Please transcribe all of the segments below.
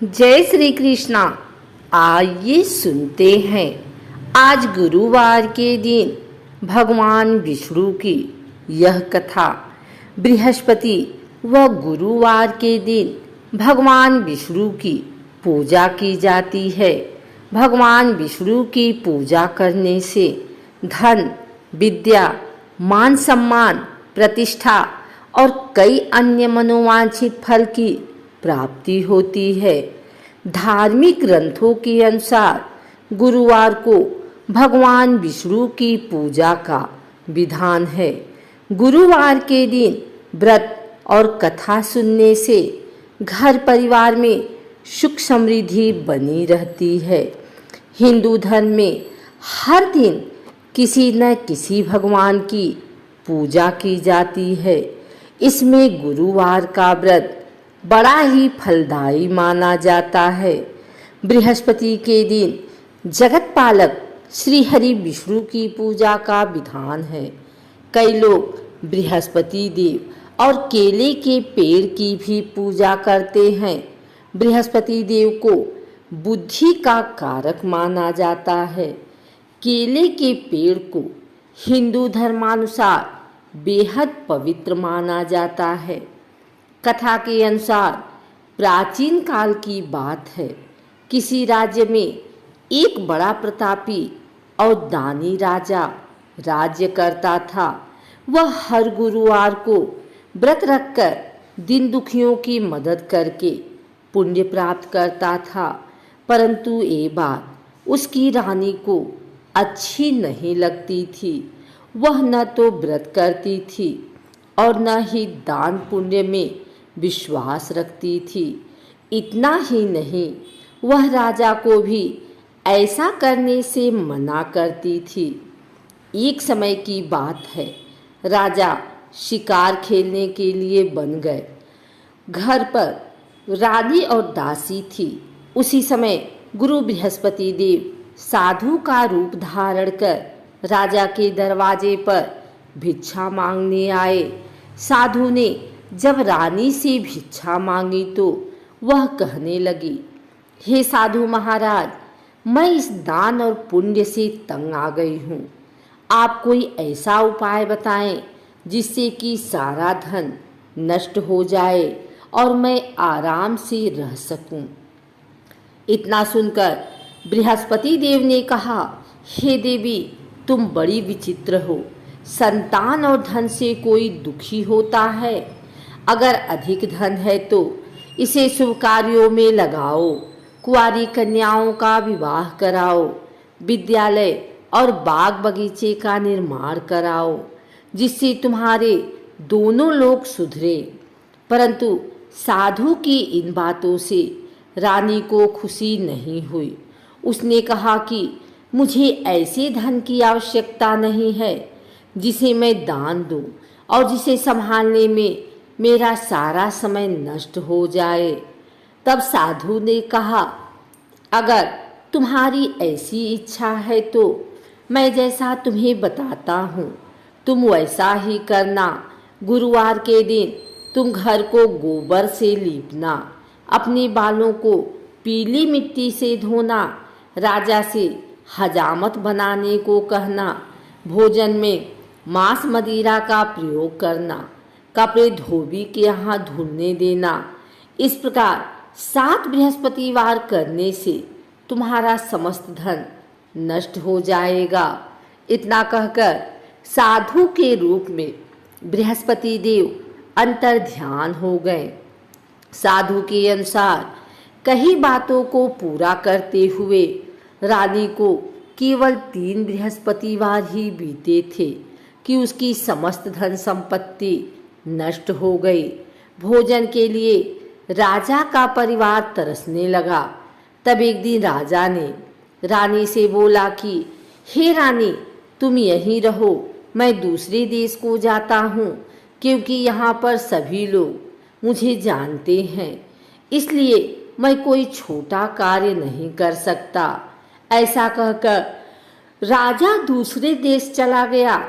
जय श्री कृष्णा। आइए सुनते हैं आज गुरुवार के दिन भगवान विष्णु की यह कथा। बृहस्पति व गुरुवार के दिन भगवान विष्णु की पूजा की जाती है। भगवान विष्णु की पूजा करने से धन, विद्या, मान सम्मान, प्रतिष्ठा और कई अन्य मनोवांछित फल की प्राप्ति होती है। धार्मिक ग्रंथों के अनुसार गुरुवार को भगवान विष्णु की पूजा का विधान है। गुरुवार के दिन व्रत और कथा सुनने से घर परिवार में सुख समृद्धि बनी रहती है। हिंदू धर्म में हर दिन किसी न किसी भगवान की पूजा की जाती है। इसमें गुरुवार का व्रत बड़ा ही फलदायी माना जाता है। बृहस्पति के दिन जगत पालक श्री हरि विष्णु की पूजा का विधान है। कई लोग बृहस्पति देव और केले के पेड़ की भी पूजा करते हैं। बृहस्पति देव को बुद्धि का कारक माना जाता है। केले के पेड़ को हिंदू धर्मानुसार बेहद पवित्र माना जाता है। कथा के अनुसार प्राचीन काल की बात है। किसी राज्य में एक बड़ा प्रतापी और दानी राजा राज्य करता था। वह हर गुरुवार को व्रत रखकर दीन दुखियों की मदद करके पुण्य प्राप्त करता था। परंतु ये बात उसकी रानी को अच्छी नहीं लगती थी। वह न तो व्रत करती थी और न ही दान पुण्य में विश्वास रखती थी। इतना ही नहीं, वह राजा को भी ऐसा करने से मना करती थी। एक समय की बात है, राजा शिकार खेलने के लिए बन गए। घर पर रानी और दासी थी। उसी समय गुरु बृहस्पति देव साधु का रूप धारण कर राजा के दरवाजे पर भिक्षा मांगने आए। साधु ने जब रानी से भिक्षा मांगी तो वह कहने लगी, हे साधु महाराज, मैं इस दान और पुण्य से तंग आ गई हूँ। आप कोई ऐसा उपाय बताएं जिससे कि सारा धन नष्ट हो जाए और मैं आराम से रह सकूं। इतना सुनकर बृहस्पति देव ने कहा, हे देवी, तुम बड़ी विचित्र हो। संतान और धन से कोई दुखी होता है? अगर अधिक धन है तो इसे शुभ कार्यों में लगाओ, कुंवारी कन्याओं का विवाह कराओ, विद्यालय और बाग बगीचे का निर्माण कराओ, जिससे तुम्हारे दोनों लोग सुधरे। परंतु साधु की इन बातों से रानी को खुशी नहीं हुई। उसने कहा कि मुझे ऐसे धन की आवश्यकता नहीं है जिसे मैं दान दूं और जिसे संभालने में मेरा सारा समय नष्ट हो जाए। तब साधु ने कहा, अगर तुम्हारी ऐसी इच्छा है तो मैं जैसा तुम्हें बताता हूँ तुम वैसा ही करना। गुरुवार के दिन तुम घर को गोबर से लीपना, अपने बालों को पीली मिट्टी से धोना, राजा से हजामत बनाने को कहना, भोजन में मांस मदिरा का प्रयोग करना, कपड़े धोबी के यहाँ धुलने देना। इस प्रकार 7 बृहस्पतिवार करने से तुम्हारा समस्त धन नष्ट हो जाएगा। इतना कहकर साधु के रूप में बृहस्पति देव अंतर ध्यान हो गए। साधु के अनुसार कई बातों को पूरा करते हुए रानी को केवल 3 बृहस्पतिवार ही बीते थे कि उसकी समस्त धन संपत्ति नष्ट हो गई। भोजन के लिए राजा का परिवार तरसने लगा। तब एक दिन राजा ने रानी से बोला कि हे रानी, तुम यहीं रहो, मैं दूसरे देश को जाता हूँ, क्योंकि यहाँ पर सभी लोग मुझे जानते हैं, इसलिए मैं कोई छोटा कार्य नहीं कर सकता। ऐसा कहकर राजा दूसरे देश चला गया।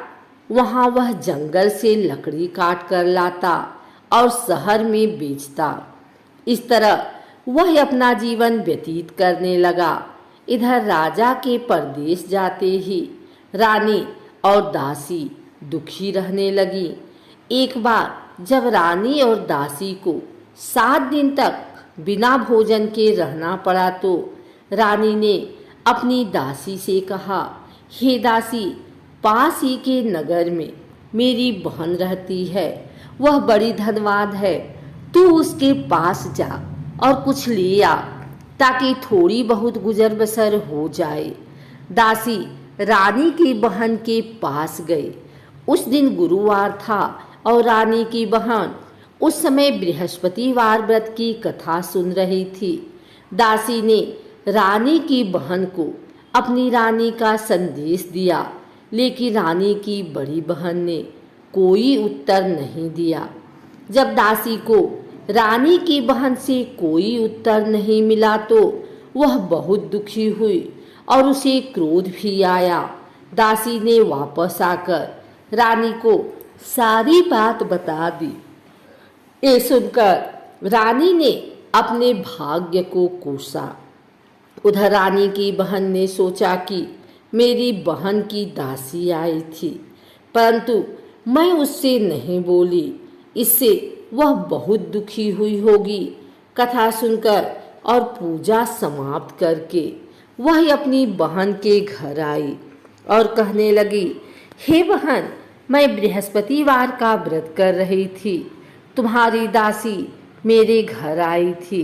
वहाँ वह जंगल से लकड़ी काट कर लाता और शहर में बेचता। इस तरह वह अपना जीवन व्यतीत करने लगा। इधर राजा के परदेश जाते ही रानी और दासी दुखी रहने लगी। एक बार जब रानी और दासी को 7 दिन तक बिना भोजन के रहना पड़ा तो रानी ने अपनी दासी से कहा, हे दासी, पास ही के नगर में मेरी बहन रहती है, वह बड़ी धनवान है, तू उसके पास जा और कुछ ले आ ताकि थोड़ी बहुत गुजर बसर हो जाए। दासी रानी की बहन के पास गई। उस दिन गुरुवार था और रानी की बहन उस समय बृहस्पतिवार व्रत की कथा सुन रही थी। दासी ने रानी की बहन को अपनी रानी का संदेश दिया, लेकिन रानी की बड़ी बहन ने कोई उत्तर नहीं दिया। जब दासी को रानी की बहन से कोई उत्तर नहीं मिला तो वह बहुत दुखी हुई और उसे क्रोध भी आया। दासी ने वापस आकर रानी को सारी बात बता दी। ये सुनकर रानी ने अपने भाग्य को कोसा। उधर रानी की बहन ने सोचा कि मेरी बहन की दासी आई थी, परंतु मैं उससे नहीं बोली, इससे वह बहुत दुखी हुई होगी। कथा सुनकर और पूजा समाप्त करके वह अपनी बहन के घर आई और कहने लगी, हे बहन, मैं बृहस्पतिवार का व्रत कर रही थी, तुम्हारी दासी मेरे घर आई थी,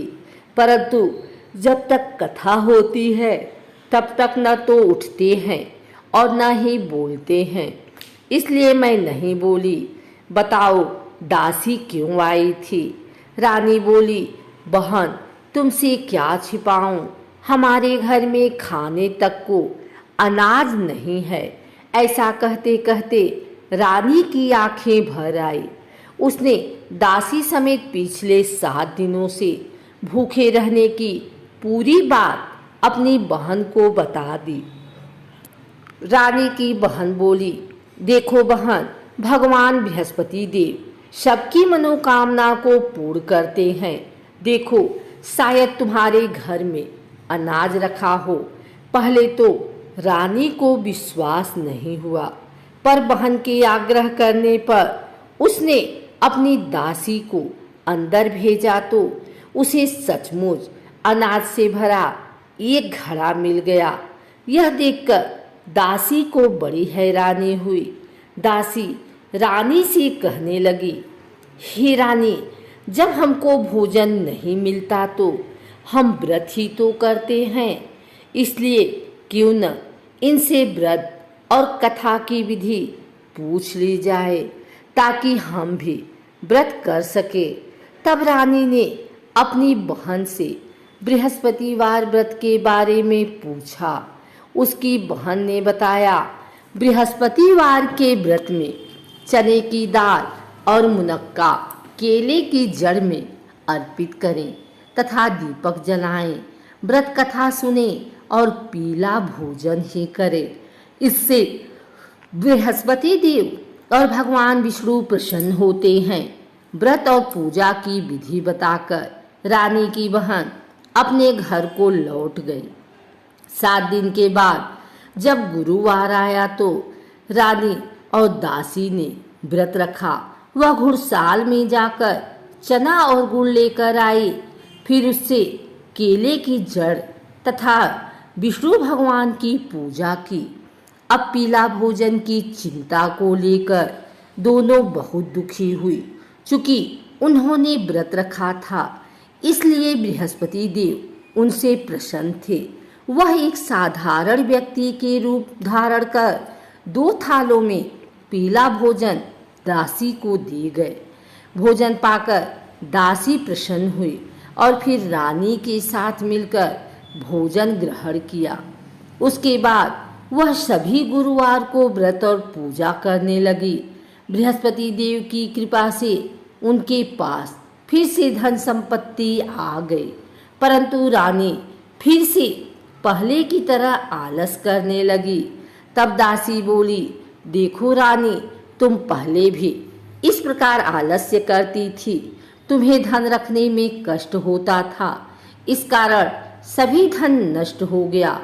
परंतु जब तक कथा होती है तब तक न तो उठते हैं और न ही बोलते हैं, इसलिए मैं नहीं बोली। बताओ दासी क्यों आई थी? रानी बोली, बहन, तुमसे क्या छिपाऊं, हमारे घर में खाने तक को अनाज नहीं है। ऐसा कहते कहते रानी की आंखें भर आई। उसने दासी समेत पिछले 7 दिनों से भूखे रहने की पूरी बात अपनी बहन को बता दी। रानी की बहन बोली, देखो बहन, भगवान बृहस्पति देव सबकी मनोकामना को पूर्ण करते हैं। देखो, शायद तुम्हारे घर में अनाज रखा हो। पहले तो रानी को विश्वास नहीं हुआ, पर बहन के आग्रह करने पर उसने अपनी दासी को अंदर भेजा तो उसे सचमुच अनाज से भरा एक घड़ा मिल गया। यह देखकर दासी को बड़ी हैरानी हुई। दासी रानी से कहने लगी, हे रानी, जब हमको भोजन नहीं मिलता तो हम व्रत ही तो करते हैं, इसलिए क्यों न इनसे व्रत और कथा की विधि पूछ ली जाए ताकि हम भी व्रत कर सके। तब रानी ने अपनी बहन से बृहस्पतिवार व्रत के बारे में पूछा। उसकी बहन ने बताया, बृहस्पतिवार के व्रत में चने की दाल और मुनक्का केले की जड़ में अर्पित करें तथा दीपक जलाएं, व्रत कथा सुने और पीला भोजन ही करें। इससे बृहस्पति देव और भगवान विष्णु प्रसन्न होते हैं। व्रत और पूजा की विधि बताकर रानी की बहन अपने घर को लौट गई। 7 दिन के बाद जब गुरुवार आया तो रानी और दासी ने व्रत रखा। वह घुड़साल में जाकर चना और गुड़ लेकर आई, फिर उससे केले की जड़ तथा विष्णु भगवान की पूजा की। अब पीला भोजन की चिंता को लेकर दोनों बहुत दुखी हुई। चूंकि उन्होंने व्रत रखा था, इसलिए बृहस्पति देव उनसे प्रसन्न थे। वह एक साधारण व्यक्ति के रूप धारण कर 2 थालों में पीला भोजन दासी को दिए गए। भोजन पाकर दासी प्रसन्न हुई और फिर रानी के साथ मिलकर भोजन ग्रहण किया। उसके बाद वह सभी गुरुवार को व्रत और पूजा करने लगी। बृहस्पति देव की कृपा से उनके पास फिर से धन संपत्ति आ गई, परंतु रानी फिर से पहले की तरह आलस करने लगी। तब दासी बोली, देखो रानी, तुम पहले भी इस प्रकार आलस्य करती थी, तुम्हें धन रखने में कष्ट होता था, इस कारण सभी धन नष्ट हो गया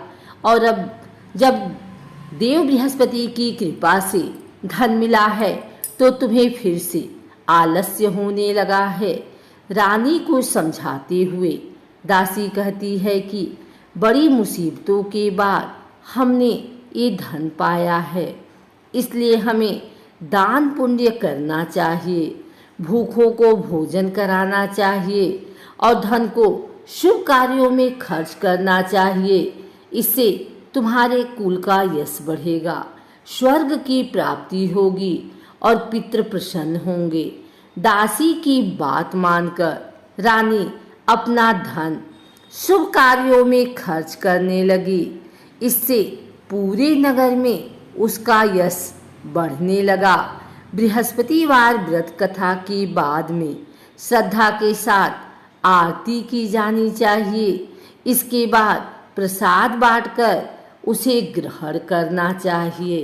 और अब जब देव बृहस्पति की कृपा से धन मिला है तो तुम्हें फिर से आलस्य होने लगा है। रानी को समझाते हुए दासी कहती है कि बड़ी मुसीबतों के बाद हमने ये धन पाया है, इसलिए हमें दान पुण्य करना चाहिए, भूखों को भोजन कराना चाहिए और धन को शुभ कार्यों में खर्च करना चाहिए। इससे तुम्हारे कुल का यश बढ़ेगा, स्वर्ग की प्राप्ति होगी और पितृ प्रसन्न होंगे। दासी की बात मानकर रानी अपना धन शुभ कार्यों में खर्च करने लगी। इससे पूरे नगर में उसका यश बढ़ने लगा। बृहस्पतिवार व्रत कथा के बाद में श्रद्धा के साथ आरती की जानी चाहिए। इसके बाद प्रसाद बांटकर उसे ग्रहण करना चाहिए।